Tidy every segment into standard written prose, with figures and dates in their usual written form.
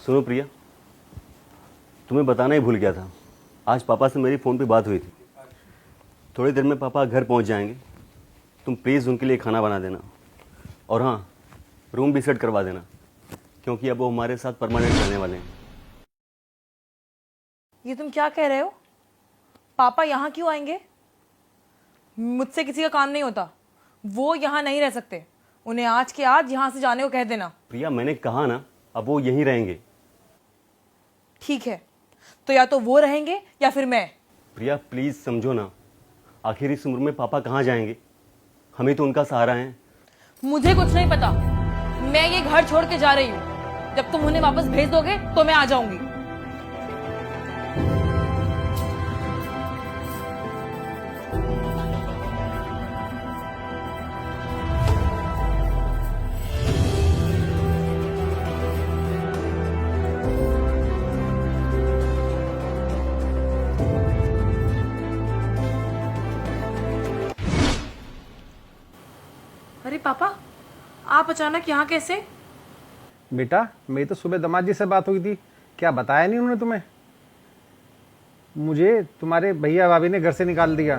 सुनो प्रिया, तुम्हें बताना ही भूल गया था। आज पापा से मेरी फ़ोन पे बात हुई थी। थोड़ी देर में पापा घर पहुंच जाएंगे। तुम प्लीज़ उनके लिए खाना बना देना, और हाँ, रूम भी सेट करवा देना, क्योंकि अब वो हमारे साथ परमानेंट रहने वाले हैं। ये तुम क्या कह रहे हो? पापा यहाँ क्यों आएंगे? मुझसे किसी का काम नहीं होता। वो यहाँ नहीं रह सकते। उन्हें आज के आज यहाँ से जाने को कह देना। प्रिया, मैंने कहा ना, अब वो यहीं रहेंगे। ठीक है, तो या तो वो रहेंगे या फिर मैं। प्रिया प्लीज़ समझो ना, आखिर इस उम्र में पापा कहाँ जाएंगे? हमें तो उनका सहारा है। मुझे कुछ नहीं पता। मैं ये घर छोड़ के जा रही हूँ। जब तुम उन्हें वापस भेज दोगे तो मैं आ जाऊंगी। अरे पापा, आप अचानक यहाँ कैसे? बेटा, मेरी तो सुबह दामाद जी से बात हुई थी। क्या बताया नहीं उन्होंने तुम्हें? मुझे तुम्हारे भैया भाभी ने घर से निकाल दिया।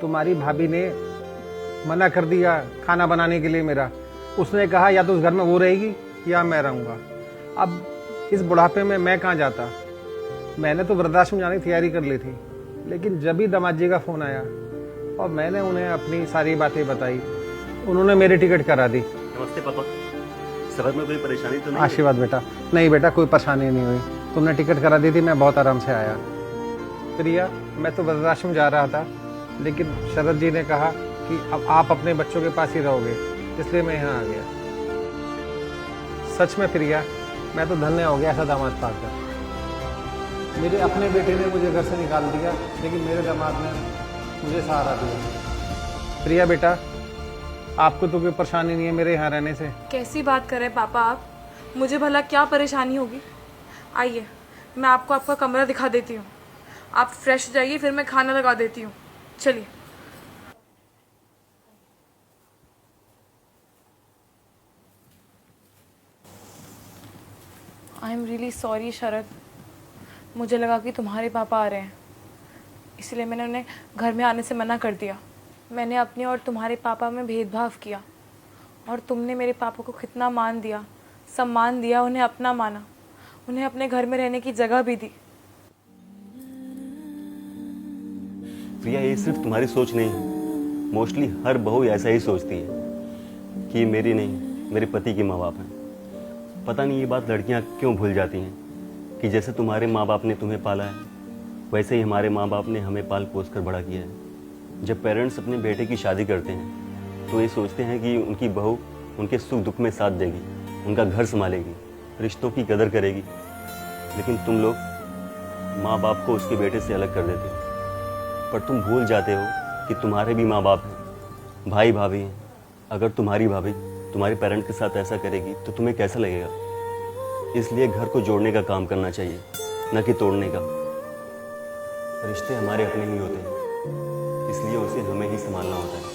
तुम्हारी भाभी ने मना कर दिया खाना बनाने के लिए मेरा। उसने कहा या तो उस घर में वो रहेगी या मैं रहूँगा। अब इस बुढ़ापे में मैं कहाँ जाता। मैंने तो वृद्धाश्रम जाने की तैयारी कर ली थी, लेकिन जब ही दामाद जी का फ़ोन आया और मैंने उन्हें अपनी सारी बातें बताई, उन्होंने मेरी टिकट करा दी। नमस्ते पापा, सफर में कोई परेशानी तो नहीं? आशीर्वाद बेटा। नहीं बेटा, कोई परेशानी नहीं हुई। तुमने टिकट करा दी थी, मैं बहुत आराम से आया। प्रिया, मैं तो वृद्धाश्रम जा रहा था, लेकिन शरद जी ने कहा कि अब आप अपने बच्चों के पास ही रहोगे, इसलिए मैं यहाँ आ गया। सच में प्रिया, मैं तो धन्य हो गया ऐसा दामाद पाकर। मेरे अपने बेटे ने मुझे घर से निकाल दिया, लेकिन मेरे दामाद ने मुझे सहारा दिया। प्रिया बेटा, आपको तो कोई परेशानी नहीं है मेरे यहाँ रहने से? कैसी बात कर रहे हैं पापा आप? मुझे भला क्या परेशानी होगी? आइए, मैं आपको आपका कमरा दिखा देती हूँ। आप फ्रेश हो जाइए, फिर मैं खाना लगा देती हूँ। चलिए। आई एम रियली सॉरी शरद। मुझे लगा कि तुम्हारे पापा आ रहे हैं, इसलिए मैंने उन्हें घर में आने से मना कर दिया। मैंने अपने और तुम्हारे पापा में भेदभाव किया, और तुमने मेरे पापा को कितना मान दिया, सम्मान दिया, उन्हें अपना माना, उन्हें अपने घर में रहने की जगह भी दी। प्रिया, ये सिर्फ तुम्हारी सोच नहीं है। मोस्टली हर बहू ऐसा ही सोचती है कि ये मेरी नहीं, मेरे पति के माँ बाप हैं। पता नहीं ये बात लड़कियाँ क्यों भूल जाती हैं कि जैसे तुम्हारे माँ बाप ने तुम्हें पाला है, वैसे ही हमारे माँ बाप ने हमें पाल पोस कर बड़ा किया है। जब पेरेंट्स अपने बेटे की शादी करते हैं तो ये सोचते हैं कि उनकी बहू उनके सुख दुख में साथ देगी, उनका घर संभालेगी, रिश्तों की कदर करेगी। लेकिन तुम लोग माँ बाप को उसके बेटे से अलग कर देते हो। पर तुम भूल जाते हो कि तुम्हारे भी माँ बाप हैं, भाई भाभी हैं। अगर तुम्हारी भाभी तुम्हारे पेरेंट के साथ ऐसा करेगी तो तुम्हें कैसा लगेगा? इसलिए घर को जोड़ने का काम करना चाहिए, न कि तोड़ने का। रिश्ते हमारे अपने ही होते हैं, इसलिए उसे हमें ही संभालना होता है।